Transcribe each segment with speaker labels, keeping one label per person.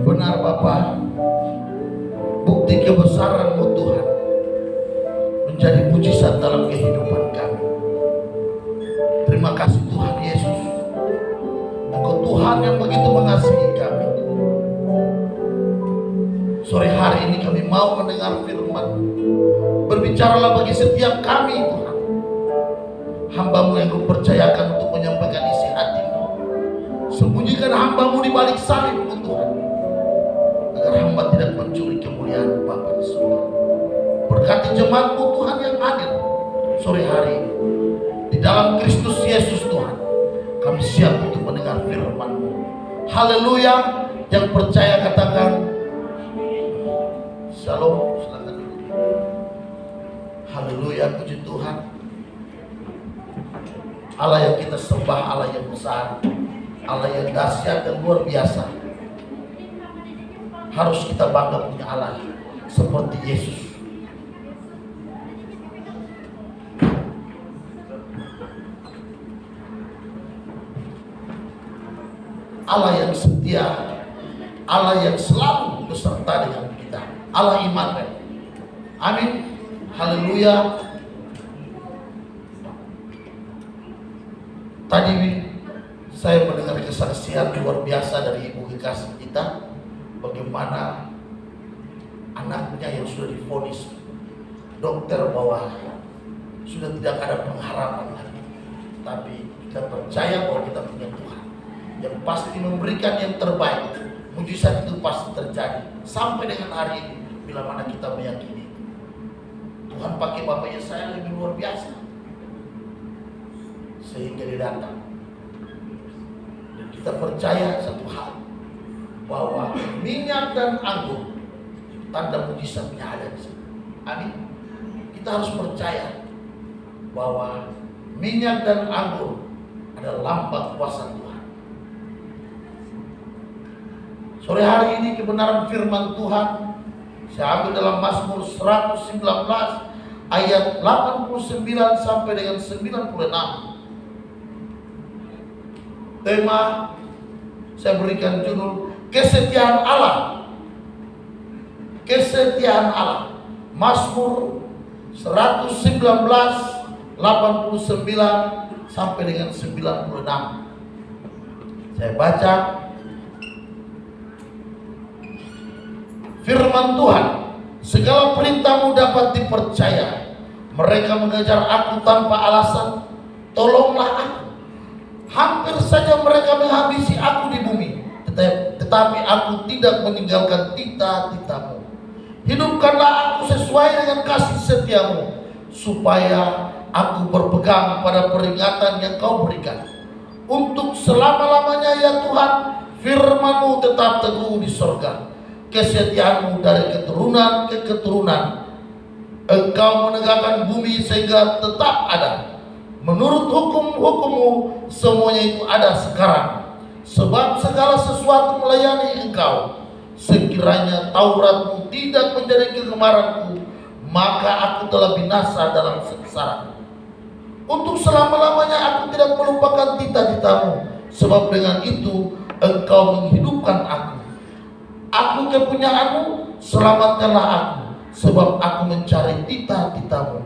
Speaker 1: Benar Bapa, bukti kebesaran-Mu Tuhan menjadi mujizat dalam kehidupan kami. Terima kasih Tuhan Yesus, Engkau Tuhan yang begitu mengasihi kami. Sore hari ini kami mau mendengar firman. Berbicaralah bagi setiap kami Tuhan, hamba-Mu yang Kau percayakan untuk menyampaikan isi hati-Mu. Sembunyikan hamba-Mu di balik salib-Mu Tuhan, agar hamba tidak mencuri kemuliaan Bapa di surga. Berkati jemaat-Mu Tuhan yang hadir sore hari ini. Di dalam Kristus Yesus Tuhan, kami siap untuk mendengar firman-Mu. Haleluya. Yang percaya katakan Shalom. Silakan dulu. Haleluya, puji Tuhan. Allah yang kita sembah, Allah yang besar, Allah yang dahsyat dan luar biasa. Harus kita bangga punya Allah seperti Yesus. Allah yang setia, Allah yang selalu beserta dengan kita, Allah Immanuel. Amin. Haleluya. Tadi saya mendengar kesaksian luar biasa dari ibu kekasih kita, bagaimana anaknya yang sudah divonis dokter bahwa sudah tidak ada pengharapan lagi, tapi kita percaya bahwa kita punya Tuhan yang pasti memberikan yang terbaik. Mujizat itu pasti terjadi sampai dengan hari ini, bila mana kita meyakini Tuhan pakai bapaknya saya lebih luar biasa, sehingga dia datang. Dan kita percaya satu hal, bahwa minyak dan anggur tanda mujizatnya ada di sini. Amin. Kita harus percaya bahwa minyak dan anggur adalah lambang kuasa Tuhan. Sore hari ini kebenaran firman Tuhan saya ambil dalam Mazmur 119 ayat 89 sampai dengan 96. Tema saya berikan judul kesetiaan Allah. Kesetiaan Allah. Mazmur 119 89 sampai dengan 96. Saya baca firman Tuhan. Segala perintah-Mu dapat dipercaya. Mereka mengejar aku tanpa alasan. Tolonglah aku. Hampir saja mereka menghabisi aku di bumi, tetapi aku tidak meninggalkan titah-titah-Mu. Hidupkanlah aku sesuai dengan kasih setia-Mu, supaya aku berpegang pada peringatan yang Kau berikan. Untuk selama-lamanya ya Tuhan, firman-Mu tetap teguh di sorga. Kesetiaan-Mu dari keturunan ke keturunan. Engkau menegakkan bumi sehingga tetap ada. Menurut hukum-hukum-Mu semuanya itu ada sekarang. Sebab segala sesuatu melayani Engkau. Sekiranya Taurat-Mu tidak menjadi kegemaranku, maka aku telah binasa dalam sengsara. Untuk selama-lamanya aku tidak melupakan titah-titah-Mu, sebab dengan itu Engkau menghidupkan aku. Aku kepunyaan-Mu, selamatkanlah aku, sebab aku mencari titah-titah-Mu.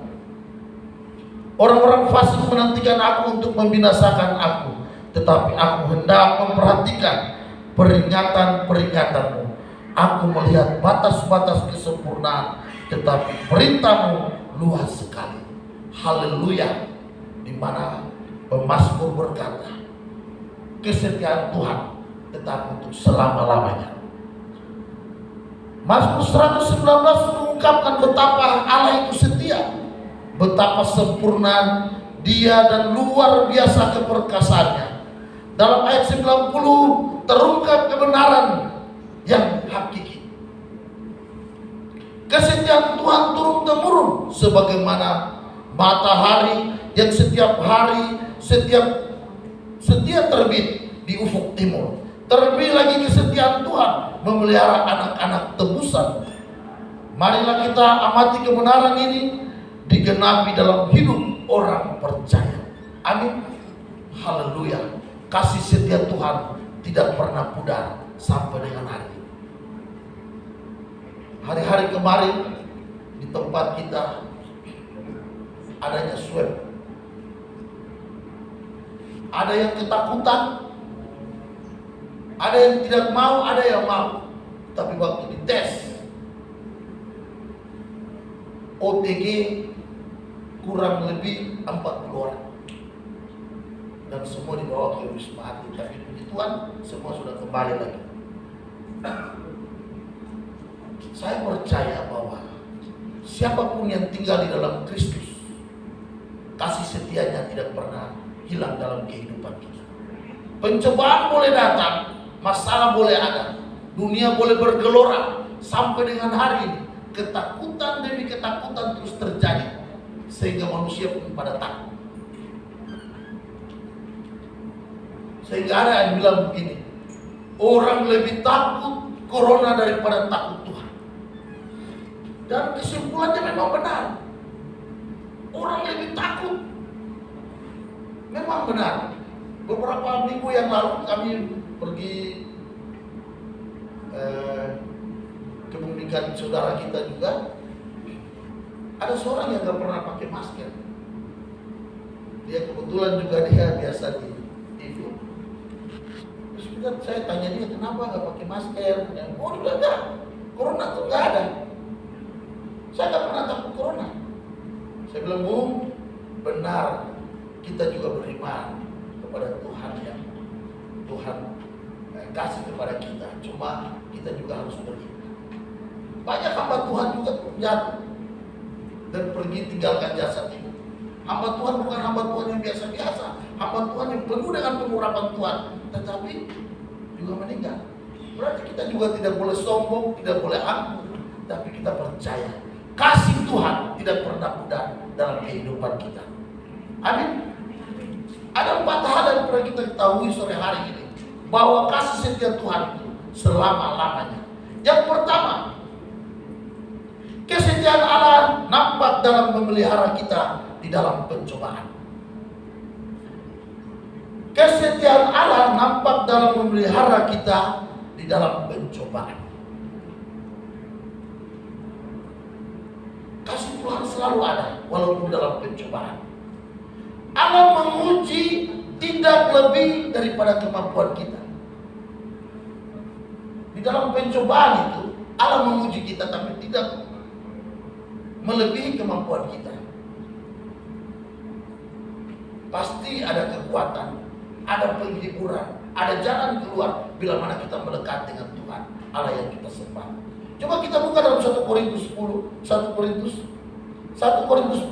Speaker 1: Orang-orang fasik menantikan aku untuk membinasakan aku, tetapi aku hendak memperhatikan peringatan-peringatan-Mu. Aku melihat batas-batas kesempurnaan, tetapi perintah-Mu luas sekali. Haleluya. Di mana pemazmur berkata, kesetiaan Tuhan tetap untuk selama-lamanya. Mazmur 119 mengungkapkan betapa Allah itu setia, betapa sempurna Dia dan luar biasa keperkasaannya. Dalam ayat 90 terungkap kebenaran yang hakiki. Kesetiaan Tuhan turun-temurun sebagaimana matahari yang setiap hari setia terbit di ufuk timur. Terlebih lagi kesetiaan Tuhan memelihara anak-anak tebusan. Marilah kita amati kebenaran ini digenapi dalam hidup orang percaya. Amin. Haleluya. Kasih setia Tuhan tidak pernah pudar sampai dengan hari ini. Hari-hari kemarin di tempat kita adanya swab. Ada yang ketakutan, ada yang tidak mau, ada yang mau. Tapi waktu dites OTG kurang lebih 40 orang. Dan semua dibawa ke Wisma Atlet. Tapi puji Tuhan semua sudah kembali lagi. Saya percaya bahwa siapapun yang tinggal di dalam Kristus, kasih setianya tidak pernah hilang dalam kehidupan kita. Pencobaan boleh datang, masalah boleh ada, dunia boleh bergelora, sampai dengan hari ini ketakutan demi ketakutan terus terjadi, sehingga manusia pun pada takut. Sehingga ada yang bilang begini, orang lebih takut corona daripada takut Tuhan. Dan kesimpulannya memang benar. Orang lebih takut. Memang benar. Beberapa minggu yang lalu kami pergi kemunikan saudara kita juga. Ada seorang yang gak pernah pakai masker. Dia kebetulan juga dia biasa di TV. Terus saya tanya dia, kenapa gak pakai masker? Oh dia bilang, enggak, corona tuh gak ada. Saya gak pernah takut corona. Saya bilang, Bung, benar, kita juga beriman kepada Tuhan yang Tuhan kasih kepada kita. Cuma kita juga harus beriman. Banyak hamba Tuhan juga jatuh dan pergi tinggalkan jasad ini. Hamba Tuhan bukan hamba Tuhan yang biasa-biasa, hamba Tuhan yang penuh dengan pengurapan Tuhan, tetapi juga meninggal. Berarti kita juga tidak boleh sombong, tidak boleh angkuh, tapi kita percaya kasih Tuhan tidak pernah pudar dalam kehidupan kita. Amin. Ada 4 hal yang perlu kita ketahui sore hari ini, bahwa kasih setia Tuhan itu selama-lamanya. Yang pertama, kesetiaan Allah nampak dalam memelihara kita di dalam pencobaan. Kesetiaan Allah nampak dalam memelihara kita di dalam pencobaan. Kasih Tuhan selalu ada walaupun dalam pencobaan. Allah menguji tidak lebih daripada kemampuan kita. Di dalam pencobaan itu Allah menguji kita tapi tidak melebihi kemampuan kita. Pasti ada kekuatan, ada penghiburan, ada jalan keluar bila mana kita melekat dengan Tuhan Allah yang kita sembah. Coba kita buka dalam 1 Korintus 10 ayat 13. 1 Korintus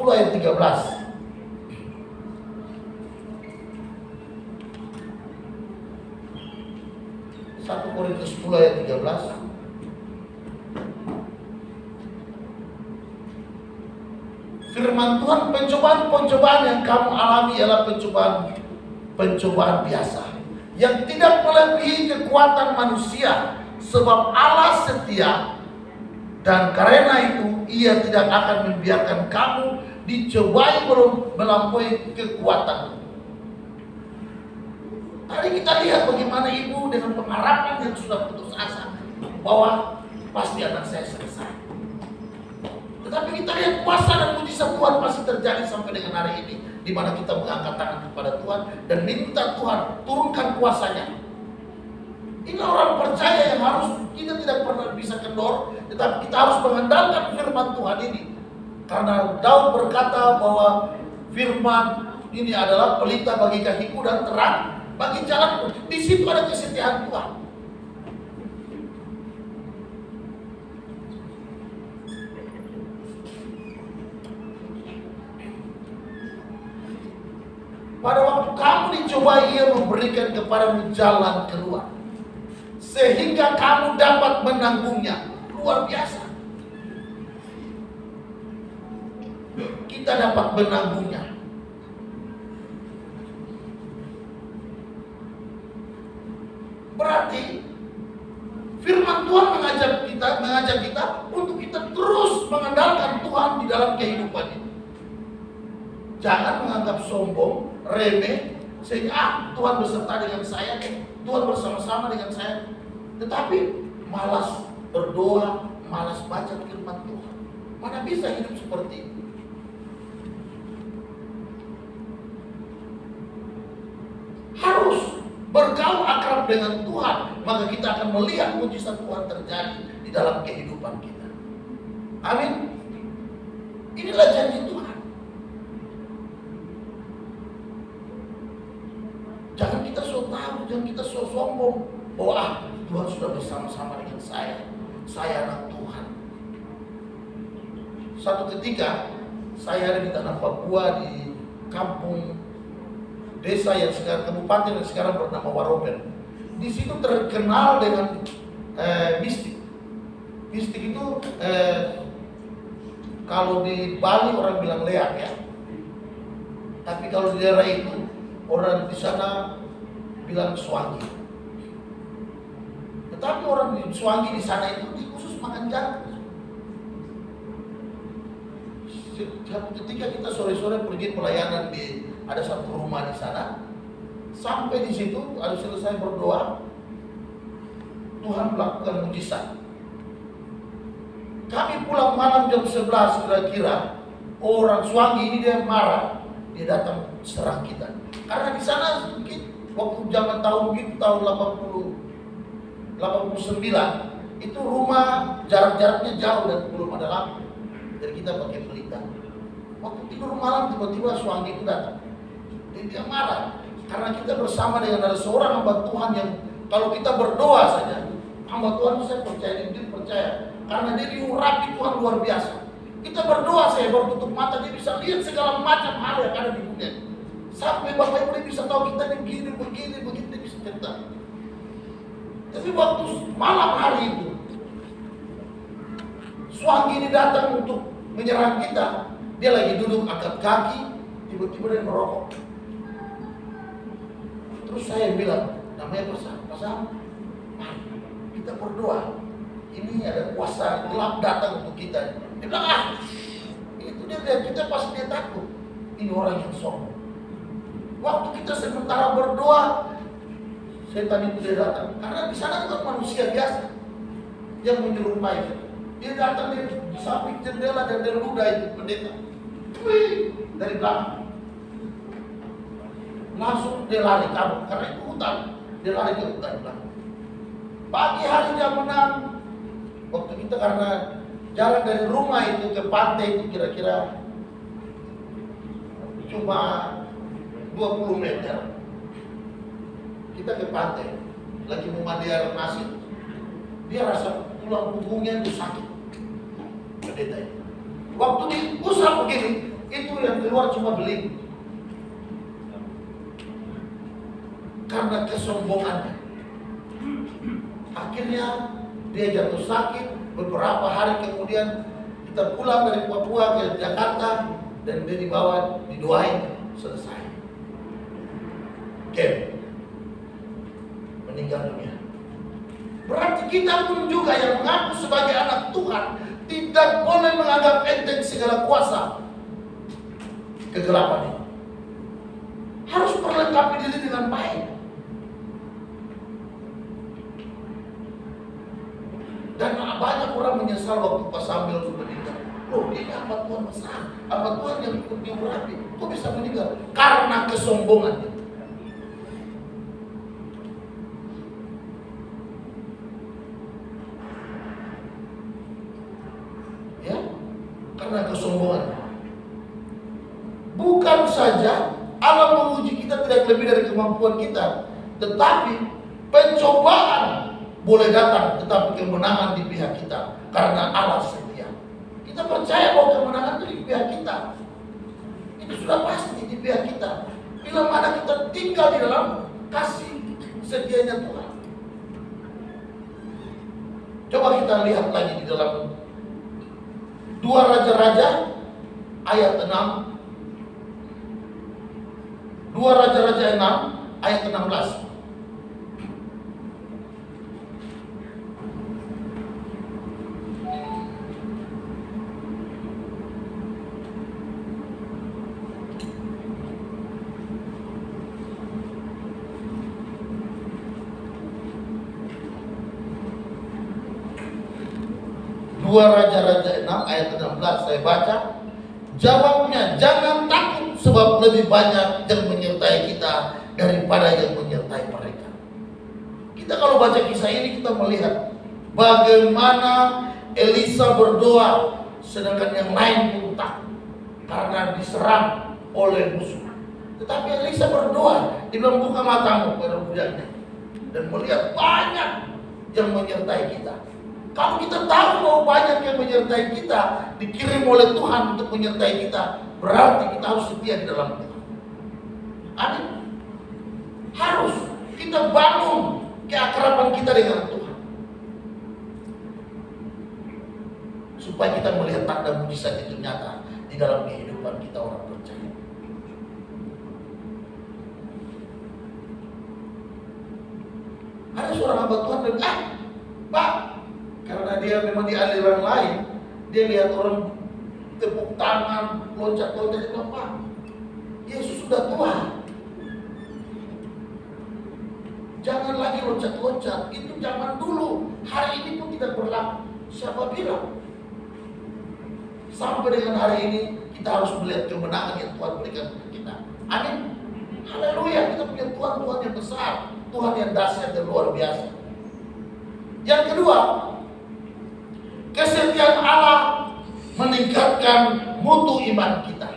Speaker 1: 10 ayat 13. Firman Tuhan, pencobaan yang kamu alami ialah pencobaan biasa yang tidak melebihi kekuatan manusia, sebab Allah setia dan karena itu Ia tidak akan membiarkan kamu dicobai melampaui kekuatan. Tadi kita lihat bagaimana ibu dengan pengharapan yang sudah putus asa bahwa pasti anak saya selesai. Tetapi kita lihat kuasa dan mujizat Tuhan masih terjadi sampai dengan hari ini, di mana kita mengangkat tangan kepada Tuhan dan minta Tuhan turunkan kuasanya. Ini orang percaya yang harus kita tidak pernah bisa kendor, tetapi kita harus mengandalkan firman Tuhan ini. Karena Daud berkata bahwa firman ini adalah pelita bagi kakiku dan terang bagi jalanku. Di situ ada kesetiaan Tuhan. Pada waktu kamu dicobai, Ia memberikan kepadamu jalan keluar, sehingga kamu dapat menanggungnya. Luar biasa. Kita dapat menanggungnya. Berarti firman Tuhan mengajak kita untuk kita terus mengandalkan Tuhan di dalam kehidupan ini. Jangan menganggap sombong, remeh, sehingga Tuhan beserta dengan saya, Tuhan bersama-sama dengan saya. Tetapi malas berdoa, malas baca firman Tuhan. Mana bisa hidup seperti itu? Harus bergaul akrab dengan Tuhan, maka kita akan melihat mujizat Tuhan terjadi di dalam kehidupan kita. Amin. Inilah janji Tuhan. Jangan kita so tahu, jangan kita so sombong bahwa Tuhan sudah bersama-sama dengan saya anak Tuhan. Suatu ketika saya ada di tanah Papua, di kampung desa yang sekarang kabupaten yang sekarang bernama Waropen. Di situ terkenal dengan mistik. Mistik itu kalau di Bali orang bilang leak ya. Tapi kalau di daerah itu orang di sana bilang swangi. Tetapi orang di swangi di sana itu khusus makan jantung. Ketika kita sore-sore pergi pelayanan ada satu rumah di sana, sampai di situ ada selesai berdoa, Tuhan melakukan mujizat. Kami pulang malam jam 11 kira-kira, orang Swangi ini dia marah, dia datang serang kita. Karena di sana waktu zaman tahun 89 itu rumah jarak-jaraknya jauh dan belum ada lampu. Jadi kita pakai pelita. Waktu tidur malam tiba-tiba Swangi itu datang. Dia marah karena kita bersama dengan ada seorang hamba Tuhan yang kalau kita berdoa saja, hamba Tuhan saya percaya, dia percaya karena dia diurapi Tuhan luar biasa. Kita berdoa saya baru tutup mata dia bisa lihat segala macam hal yang ada di dunia. Sampai Bapak Ibu dia bisa tahu kita begini dia bisa cerita. Tapi waktu malam hari itu Swangi ini datang untuk menyerang kita. Dia lagi duduk angkat kaki, tiba-tiba dia merokok. Terus saya bilang, namanya bersama, kita berdoa. Ini ada kuasa gelap datang untuk kita. Dia bilang, itu dia kita pasti dia takut. Ini orang yang sombong. Waktu kita sementara berdoa, setan itu dia datang. Karena di sana bukan manusia biasa yang menyerupai. Dia datang di samping jendela dan dia ludah itu pendeta. Dari belakang. Langsung dia lari kabur karena itu hutan. Dia lari ke hutan belakang. Pagi hari jam 6 waktu kita karena jalan dari rumah itu ke pantai itu kira-kira cuma 20 meter. Kita ke pantai lagi mau mandi air pasir. Dia rasa tulang punggungnya itu sakit. Pendeta itu. Waktu diusap begini, itu yang keluar cuma beling. Karena kesombongannya. Akhirnya dia jatuh sakit. Beberapa hari kemudian kita pulang dari Papua ke Jakarta dan dia dibawa didoain selesai. Oke. Meninggal dunia. Berarti kita pun juga yang mengaku sebagai anak Tuhan tidak boleh menganggap enteng segala kuasa kegelapan ini. Harus perlengkapi diri dengan baik. Dan banyak orang menyesal waktu pas Samuel itu meninggal. Loh, ini hamba Tuhan besar, hamba Tuhan yang ikut diurapi, kok bisa meninggal? Karena kesombongannya. Ya, karena kesombongan. Bukan saja Allah menguji kita tidak lebih dari kemampuan kita, tetapi pencobaan boleh datang, tetapi kemenangan di pihak kita karena Allah setia. Kita percaya bahwa kemenangan itu di pihak kita. Itu sudah pasti di pihak kita. Bila mana kita tinggal di dalam kasih setianya Tuhan. Coba kita lihat lagi di dalam 2 Raja-Raja ayat 6. 2 Raja-Raja 6 ayat 16. 2 Raja-Raja 6 ayat 16 saya baca. Jawabnya, jangan takut sebab lebih banyak yang menyertai kita daripada yang menyertai mereka. Kita kalau baca kisah ini kita melihat bagaimana Elisa berdoa sedangkan yang lain pun takut karena diserang oleh musuh. Tetapi Elisa berdoa, dia bilang buka matamu pada budaknya dan melihat banyak yang menyertai kita. Kalau kita tahu bahwa banyak yang menyertai kita, dikirim oleh Tuhan untuk menyertai kita, berarti kita harus setia di dalam Tuhan. Amin. Harus kita bangun keakraban kita dengan Tuhan, supaya kita melihat tanda mujizat itu nyata di dalam kehidupan kita orang percaya. Ada seorang hamba Tuhan dan Pak, karena dia memang di aliran lain, dia lihat orang tepuk tangan, loncat-loncat, dia bilang, Pak, Yesus sudah tua, jangan lagi loncat-loncat, itu zaman dulu, hari ini pun tidak berlaku. Siapa bilang? Sampai dengan hari ini kita harus melihat kemenangan yang Tuhan berikan kepada kita. Amin. Haleluya, kita punya Tuhan yang besar, Tuhan yang dahsyat dan luar biasa. Yang kedua, kesetiaan Allah meningkatkan mutu iman kita.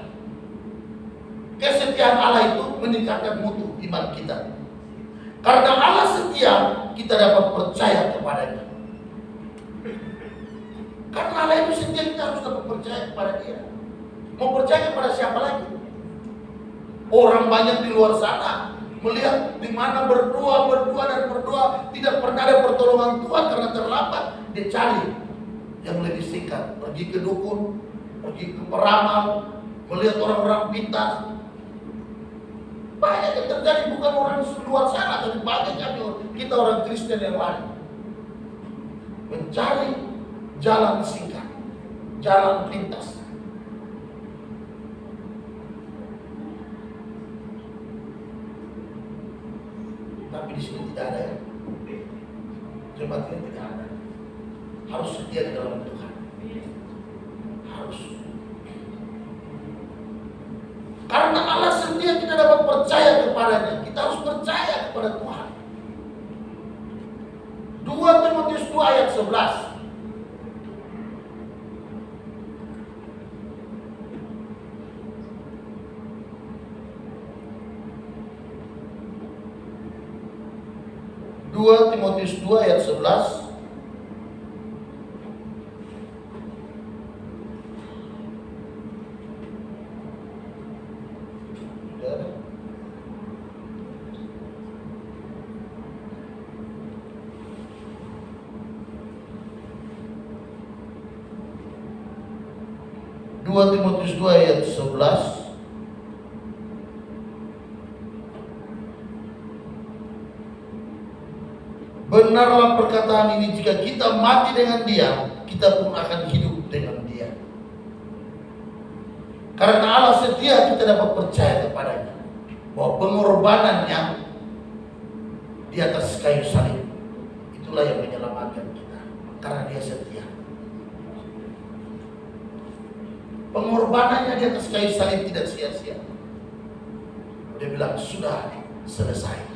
Speaker 1: Kesetiaan Allah itu meningkatkan mutu iman kita. Karena Allah setia, kita dapat percaya kepadanya. Karena Allah itu setia, kita harus dapat percaya kepada Dia. Mau percaya kepada siapa lagi? Orang banyak di luar sana melihat di mana berdoa, tidak pernah ada pertolongan Tuhan karena terlambat. Dia cari yang lebih singkat, pergi ke dukun, pergi ke peramal, melihat orang-orang pintar. Banyak yang terjadi, bukan orang di luar sana, tapi banyak kita orang Kristen yang lain mencari jalan singkat, jalan pintas. Tapi di sini tidak ada ya. Jemaat ini tidak ada. Harus setia di dalam Tuhan. Harus. Karena Allah setia, kita dapat percaya kepadanya. Kita harus percaya kepada Tuhan. 2 Timotius 2 ayat 11. Timotius 2 ayat 11. Timotius 2 ayat 11. Benarlah perkataan ini, jika kita mati dengan Dia, kita pun akan hidup dengan Dia. Karena Allah setia, kita dapat percaya kepadanya bahwa pengorbanannya di atas kayu salib itulah yang menyelamatkan kita, karena Dia setia. Pengorbanannya di atas kayu salib tidak sia-sia. Dia bilang sudah selesai.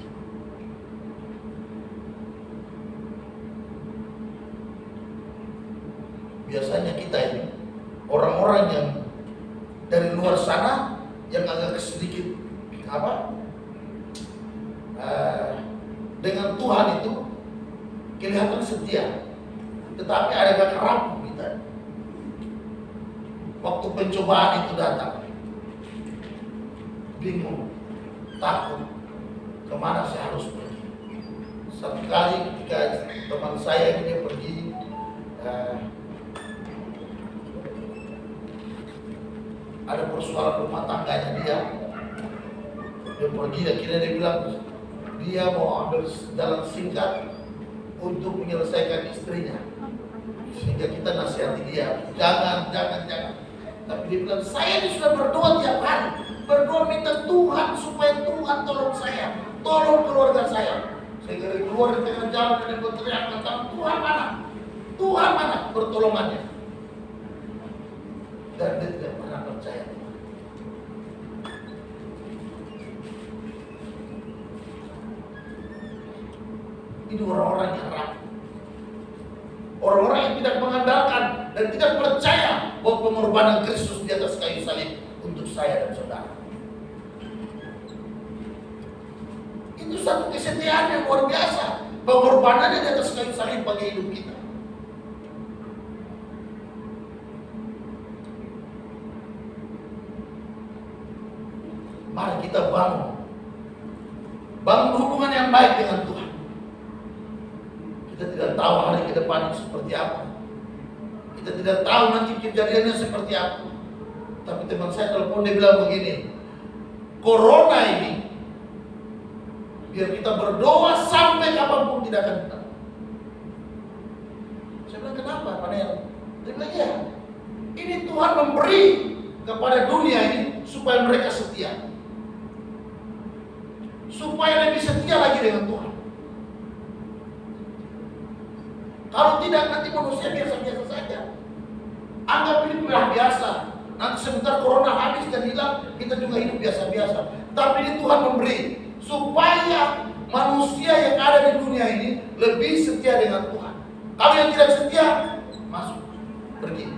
Speaker 1: Biasanya kita ini orang-orang yang dari luar sana yang agak sedikit dengan Tuhan itu kelihatan setia, tetapi ada yang rapuh kita. Waktu pencobaan itu datang, bingung, takut, kemana saya harus pergi. Satu kali ketika teman saya ini pergi ada persoalan rumah tangganya dia pergi, akhirnya dia bilang dia mau ambil jalan singkat untuk menyelesaikan istrinya, sehingga kita nasihati dia, jangan. Tapi dia bilang, saya ini sudah berdoa tiap hari, berdoa minta Tuhan supaya Tuhan tolong saya, tolong keluarga saya. Saya keluar di tengah jalan dan berteriak, kata Tuhan mana? Tuhan mana pertolongannya? Dan dia tidak pernah percaya Tuhan. Ini orang-orang yang rapuh. Orang-orang yang tidak mengandalkan dan tidak percaya bahwa pengorbanan Kristus di atas kayu salib untuk saya dan saudara. Itu satu kesetiaan yang luar biasa. Pengorbanannya di atas kayu salib bagi hidup kita. Mari kita bangun hubungan yang baik dengan Tuhan. Kita tidak tahu hari ke depan seperti apa. Kita tidak tahu nanti kejadiannya seperti apa. Tapi teman saya telepon, dia bilang begini, corona ini biar kita berdoa sampai kapanpun tidak akan hilang. Saya bilang, kenapa Pak Nel? Dia bilang, ya, ini Tuhan memberi kepada dunia ini supaya mereka setia, supaya lebih setia lagi dengan Tuhan. Kalau tidak, nanti manusia biasa-biasa saja. Anggap ini pernah biasa. Nanti sebentar corona habis dan hilang, kita juga hidup biasa-biasa. Tapi ini Tuhan memberi supaya manusia yang ada di dunia ini lebih setia dengan Tuhan. Kalau yang tidak setia, masuk, pergi.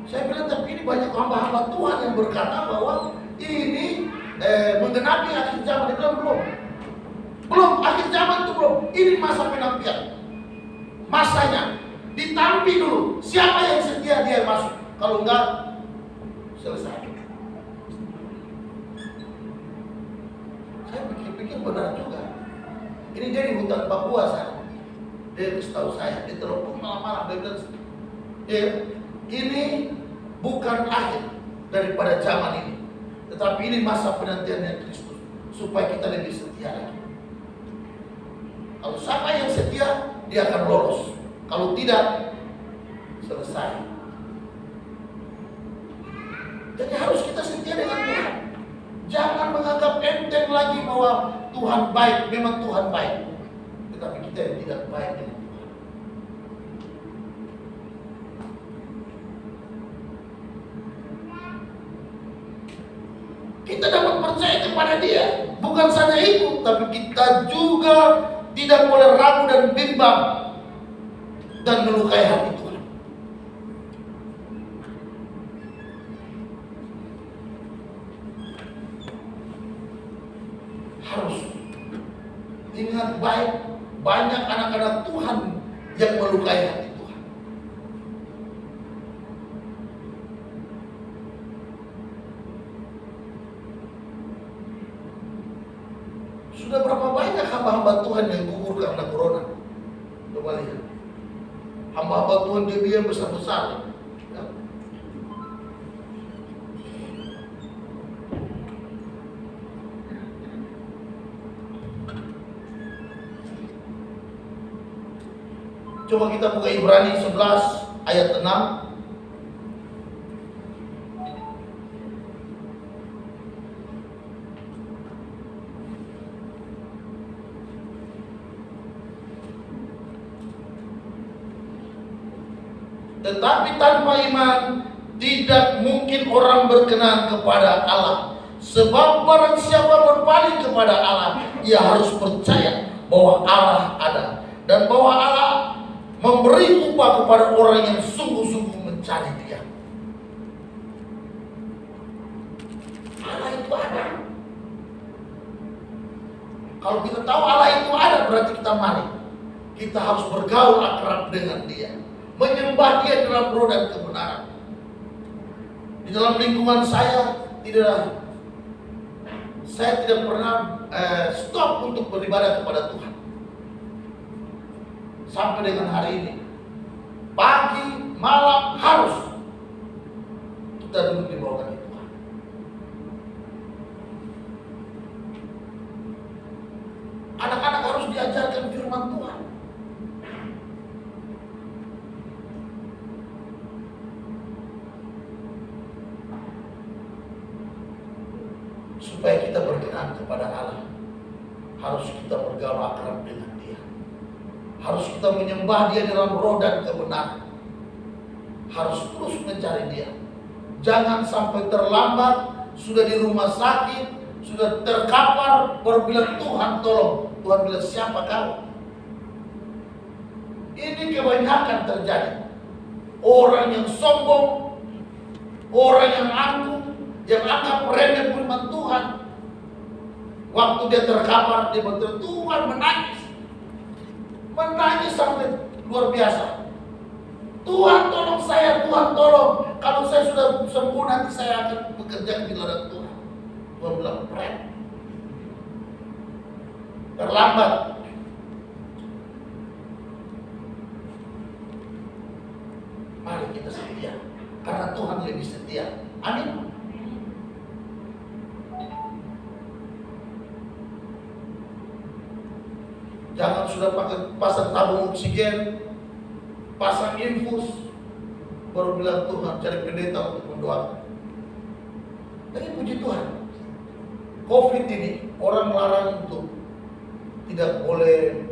Speaker 1: Saya bilang, tapi ini banyak hamba-hamba Tuhan yang berkata bahwa ini menggenapi akhir zaman. Dia bilang, belum, akhir zaman itu belum. Ini masa penantian. Masanya ditampi dulu. Siapa yang setia dia masuk. Kalau enggak, selesai. Saya pikir-pikir benar juga. Ini jadi hutan Papua sana. Dia kasih tahu saya, dia telepon malam-malam, dia bilang, ini bukan akhir daripada zaman ini, tetapi ini masa penantiannya Kristus supaya kita lebih setia lagi. Kalau siapa yang setia, dia akan lolos. Kalau tidak, selesai. Jadi harus kita setia dengan Tuhan. Jangan menganggap enteng lagi bahwa Tuhan baik. Memang Tuhan baik, tetapi kita yang tidak baik dengan Tuhan. Kita dapat percaya kepada Dia. Bukan saja itu, tapi kita juga tidak boleh ragu dan bimbang dan melukai hati Tuhan. Harus ingat baik, banyak anak-anak Tuhan yang melukai hati Tuhan. Sudah berapa banyak hamba-hamba Tuhan yang gugur karena corona? Coba lihat. Hamba-hamba Tuhan dia besar-besar. Ya. Coba kita buka Ibrani 11 ayat 6. Tetapi tanpa iman tidak mungkin orang berkenan kepada Allah. Sebab barang siapa berpaling kepada Allah, ia harus percaya bahwa Allah ada dan bahwa Allah memberi upah kepada orang yang sungguh-sungguh mencari Dia. Allah itu ada. Kalau kita tahu Allah itu ada, berarti kita mari. Kita harus bergaul akrab dengan Dia, menyembah Dia dalam roh dan kebenaran. Di dalam lingkungan saya tidak pernah stop untuk beribadah kepada Tuhan. Sampai dengan hari ini, pagi, malam harus kita duduk di bawah kaki Tuhan. Anak-anak harus diajarkan firman Tuhan. Supaya kita berkenan kepada Allah, harus kita bergaul akrab dengan Dia. Harus kita menyembah Dia dalam roh dan kebenaran. Harus terus mencari Dia. Jangan sampai terlambat, sudah di rumah sakit, sudah terkapar, baru bilang Tuhan tolong. Tuhan bilang siapa kau? Ini kebanyakan terjadi. Orang yang sombong, orang yang angkuh, yang anggap remeh firman Tuhan. Waktu dia terkapar, dia berkata, Tuhan menangis. Menangis sampai luar biasa. Tuhan tolong saya, Tuhan tolong. Kalau saya sudah sembuh nanti saya akan bekerja di ladang Tuhan. Tuhan bilang, "Pret, terlambat." Mari kita setia, karena Tuhan lebih setia. Amin. Jangan sudah pasang tabung oksigen, pasang infus, baru bilang Tuhan cari pendeta untuk mendoakan. Tapi puji Tuhan, COVID ini orang larang untuk tidak boleh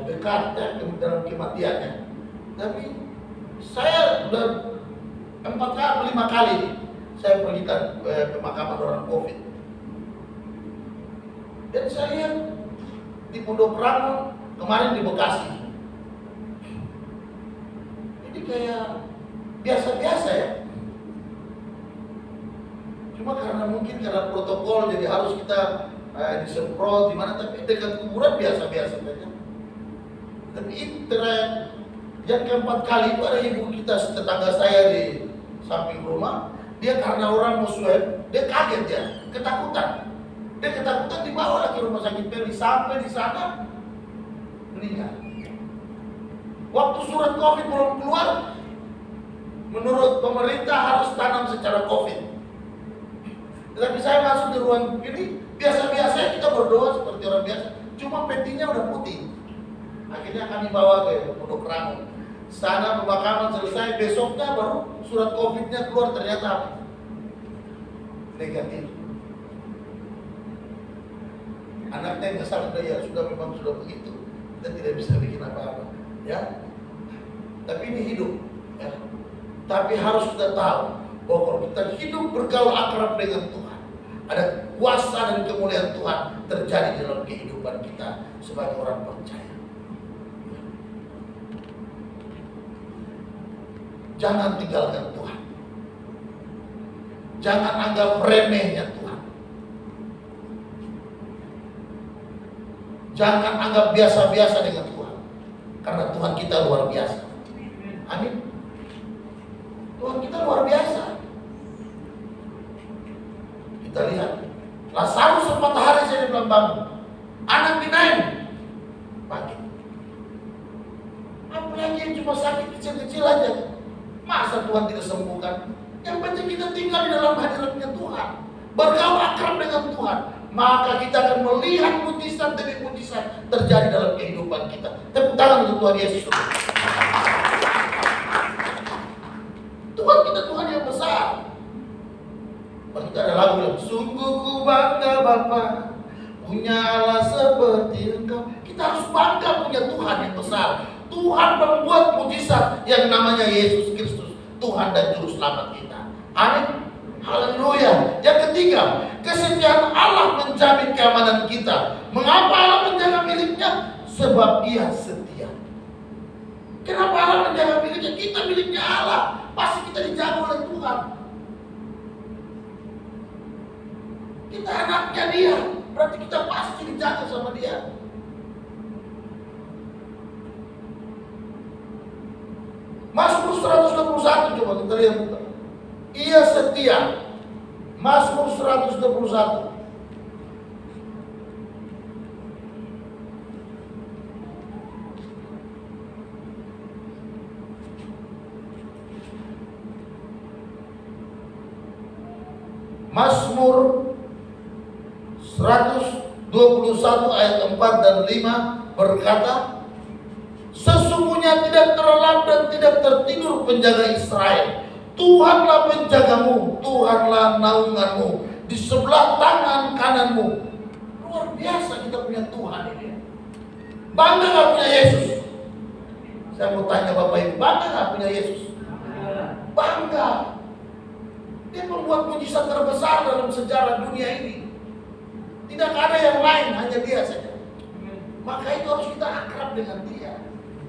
Speaker 1: dekat ya, dalam kematiannya. Tapi saya sudah 5 kali saya pergi ke pemakaman orang COVID. Dan saya lihat di Pondok Rangon, kemarin di Bekasi. Ini kayak biasa-biasa ya. Cuma karena mungkin karena protokol jadi harus kita disemprot di mana, tapi dekat kuburan biasa-biasa saja. Tapi yang keempat kali itu ada ibu kita tetangga saya di samping rumah. Dia karena orang mau swab, dia kaget ya, ketakutan. Dia ketakutan dibawa ke rumah sakit Peri, sampai di sana meninggal. Waktu surat COVID belum keluar, menurut pemerintah harus tanam secara COVID. Tetapi saya masuk di ruang ini, biasa-biasa kita berdoa seperti orang biasa, cuma petinya udah putih. Akhirnya kami bawa ke Pondok Rangon. Sana pemakaman selesai, besoknya baru surat COVID-nya keluar, ternyata negatif. Anaknya yang salah ya sudah memang sudah begitu, dan tidak bisa bikin apa-apa, ya. Tapi ini hidup, ya. Tapi harus kita tahu bahwa kalau kita hidup bergaul akrab dengan Tuhan, ada kuasa dan kemuliaan Tuhan terjadi dalam kehidupan kita sebagai orang percaya. Jangan tinggalkan Tuhan. Jangan anggap remehnya Tuhan. Jangan anggap biasa-biasa dengan Tuhan. Karena Tuhan kita luar biasa. Amin. Tuhan kita luar biasa. Kita lihat, Lazarus 4 hari saya bilang bangun. Anak dinaik pagi. Apalagi yang cuma sakit kecil-kecil aja. Masa Tuhan tidak sembuhkan? Yang penting kita tinggal di dalam hadiratnya Tuhan, bergaul akrab dengan Tuhan, maka kita akan melihat mujizat demi mujizat terjadi dalam kehidupan kita. Tepuk tangan untuk Tuhan Yesus. Tuhan kita Tuhan yang besar. Kita ada lagu yang sungguh ku bangga Bapa, punya Allah seperti Engkau. Kita harus bangga punya Tuhan yang besar. Tuhan membuat mujizat yang namanya Yesus Kristus, Tuhan dan Juru Selamat kita. Amin. Haleluya. Yang ketiga, kesetiaan Allah menjamin keamanan kita. Mengapa Allah menjaga miliknya? Sebab Dia setia. Kenapa Allah menjaga miliknya? Kita miliknya Allah, pasti kita dijaga oleh Tuhan. Kita anaknya Dia, berarti kita pasti dijaga sama Dia. Mazmur 121, coba kita lihat buka. Ia setia. Mazmur 121. Mazmur 121 ayat 4 dan 5 berkata, sesungguhnya tidak terlelap dan tidak tertidur penjaga Israel. Tuhanlah penjagamu, Tuhanlah naunganmu, di sebelah tangan kananmu. Luar biasa kita punya Tuhan ini. Bangga nggak punya Yesus? Saya mau tanya Bapak Ibu, bangga nggak punya Yesus? Bangga. Dia membuat mujizat terbesar dalam sejarah dunia ini. Tidak ada yang lain, hanya Dia saja. Maka itu harus kita akrab dengan Dia.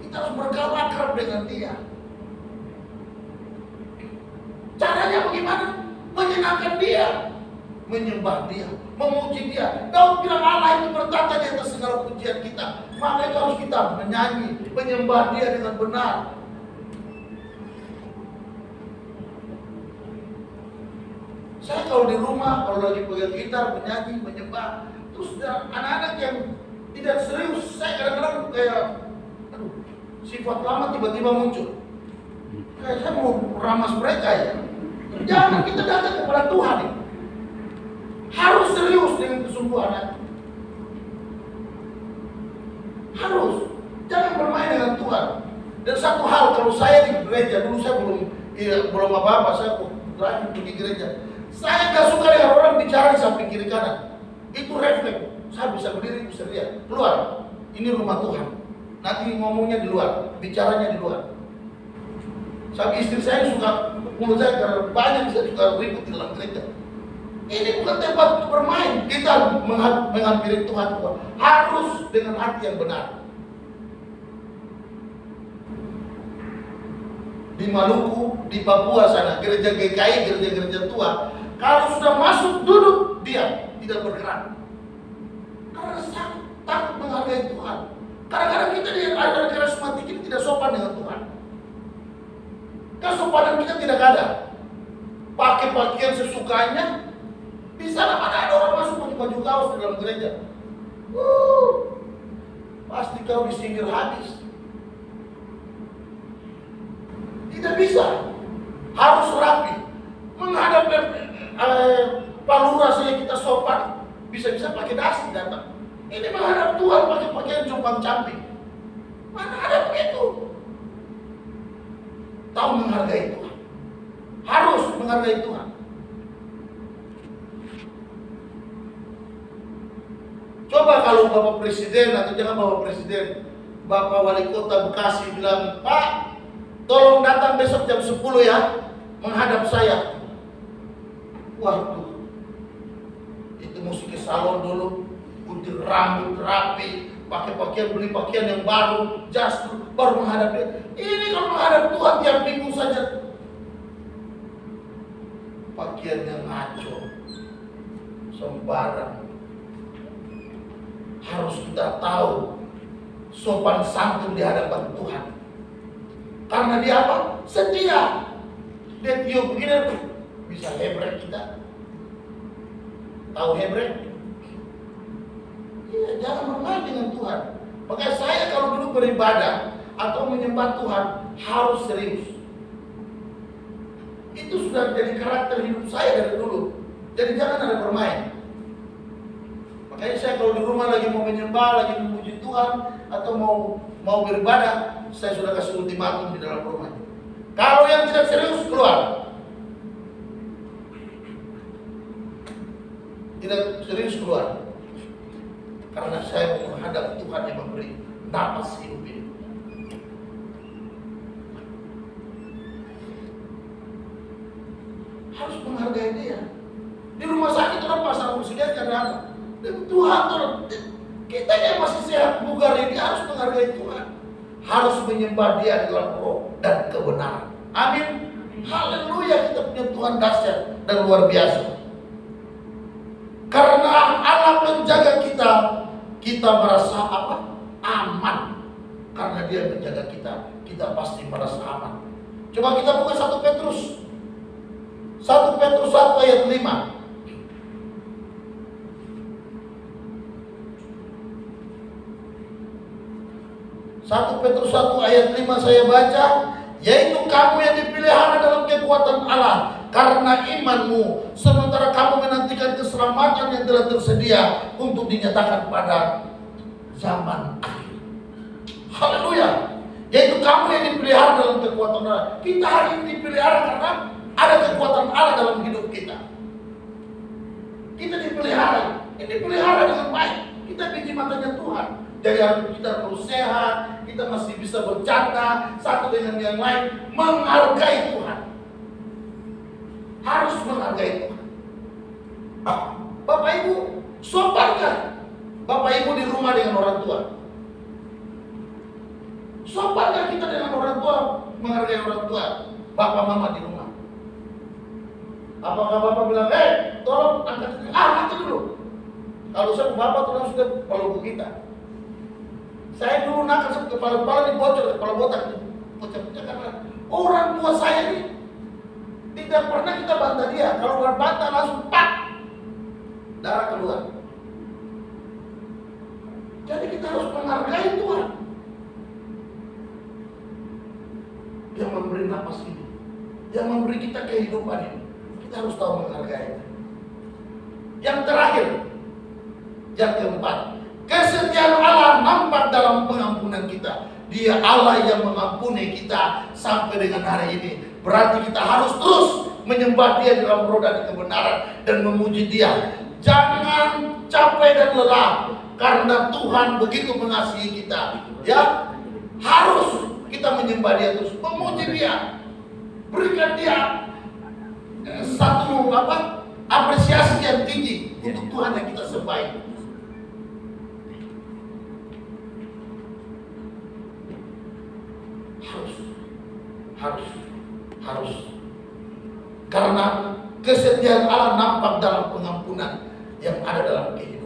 Speaker 1: Kita harus bergaul akrab dengan Dia. Caranya bagaimana? Menyenangkan Dia, menyembah Dia, memuji Dia. Daud bilang Allah itu bertata di atas segala pujian kita. Maka itu harus kita menyanyi, menyembah Dia dengan benar. Saya kalau di rumah, kalau lagi pegang gitar, menyanyi, menyembah, terus anak-anak yang tidak serius, saya kadang-kadang kayak, aduh, sifat lama tiba-tiba muncul. Kayak saya mau ramas mereka ya. Jangan, kita datang kepada Tuhan ya. Harus serius dengan kesungguhan hati. Harus. Jangan bermain dengan Tuhan. Dan satu hal, kalau saya di gereja, dulu saya belum apa-apa, saya rajin pergi gereja. Saya gak suka dengan orang bicara di samping kiri kanan. Itu refleks. Saya bisa berdiri, bisa lihat. Keluar. Ini rumah Tuhan. Nanti ngomongnya di luar, bicaranya di luar. Sampai istri saya suka, menurut saya karena banyak saya suka ribut di dalam gereja. Ini bukan tempat untuk bermain. Kita menghampiri Tuhan. Harus dengan hati yang benar. Di Maluku, di Papua sana, gereja GKI, gereja-gereja tua, kalau sudah masuk duduk diam, tidak bergerak. Karena takut menghargai Tuhan. Kadang-kadang kita di acara karismatik ini tidak sopan dengan Tuhan. Kesopanan kita tidak ada. Pakai pakaian sesukanya. Di sana mana ada orang masuk pakai baju kaos di dalam gereja. Pasti kau disinggir habis. Tidak bisa. Harus rapi. Menghadap Pak Lurah saja kita sopan. Bisa-bisa pakai dasi datang. Ini menghadap Tuhan pakai pakaian compang-camping. Mana ada begitu? Tahu menghargai Tuhan. Harus menghargai Tuhan. Coba kalau Bapak Presiden atau jangan Bapak Presiden, Bapak Wali Kota Bekasi bilang, Pak, tolong datang besok jam 10 ya, menghadap saya. Waduh, itu mesti ke salon dulu, gunting rambut rapi, pakai pakaian, beli pakaian yang baru, jas dulu, baru menghadap dia. Ini kalau menghadap Tuhan tiap minggu saja, pakaiannya ngaco, sembarang. Harus kita tahu sopan santun di hadapan Tuhan. Karena dia apa? Setia. Dia tiup begini, bisa Hebrek kita. Tahu Hebrek? Iya, jangan bermain dengan Tuhan. Makanya saya kalau dulu beribadah atau menyembah Tuhan harus serius. Itu sudah jadi karakter hidup saya dari dulu. Jadi jangan ada bermain. Makanya saya kalau di rumah lagi mau menyembah, lagi memuji Tuhan atau mau beribadah, saya sudah kasih ultimatum di dalam rumah. Kalau yang tidak serius keluar. Tidak serius keluar. Karena saya mau menghadap Tuhan yang memberi napas hidup ini. Harus menghargai Dia. Di rumah sakit orang pasang oksigen karena apa? Dan Tuhan, kita yang masih sehat bugar ini harus menghargai Tuhan. Harus menyembah Dia dalam roh dan kebenaran. Amin. Haleluya, kita punya Tuhan dahsyat dan luar biasa. Karena Allah menjaga kita, kita merasa apa? Aman. Karena Dia menjaga kita pasti merasa aman. Coba kita buka 1 Petrus 1 ayat 5. 1 Petrus 1 ayat 5 saya baca, yaitu kamu yang dipelihara dalam kekuatan Allah karena imanmu, sementara kamu menantikan keselamatan yang telah tersedia untuk dinyatakan pada zaman akhir. Haleluya. Yaitu kamu yang dipelihara dalam kekuatan Allah. Kita hari ini dipelihara karena ada kekuatan Allah dalam hidup kita. Kita dipelihara. Ini dipelihara dengan baik. Kita biji matanya Tuhan. Jadi kita terus sehat, kita masih bisa bercanda satu dengan yang lain, menghargai Tuhan. Harus menghargai Tuhan. Bapak Ibu, sopankah Bapak Ibu di rumah dengan orang tua? Sopankah kita dengan orang tua, menghargai orang tua, Bapak Mama di rumah? Apakah Bapak bilang, tolong angkat itu dulu. Kalau saya Bapak tolong sudah peluk kita. Saya dulu nakal kepala dibocor, kepala botak pecah-pecah karena orang tua saya ini tidak pernah kita bantah dia. Kalau bantah langsung pak, darah keluar. Jadi kita harus menghargai Tuhan yang memberi napas ini, yang memberi kita kehidupan ini. Kita harus tahu menghargai. Yang terakhir, yang keempat, kesetiaan Allah nampak dalam pengampunan kita. Dia Allah yang mengampuni kita sampai dengan hari ini. Berarti kita harus terus menyembah Dia dalam roda kebenaran dan memuji Dia. Jangan capek dan lelah karena Tuhan begitu mengasihi kita. Ya, harus kita menyembah Dia terus, memuji Dia, berikan Dia satu apresiasi yang tinggi untuk Tuhan yang kita sembah ini. Harus karena kesetiaan Allah nampak dalam pengampunan yang ada dalam kehidupan.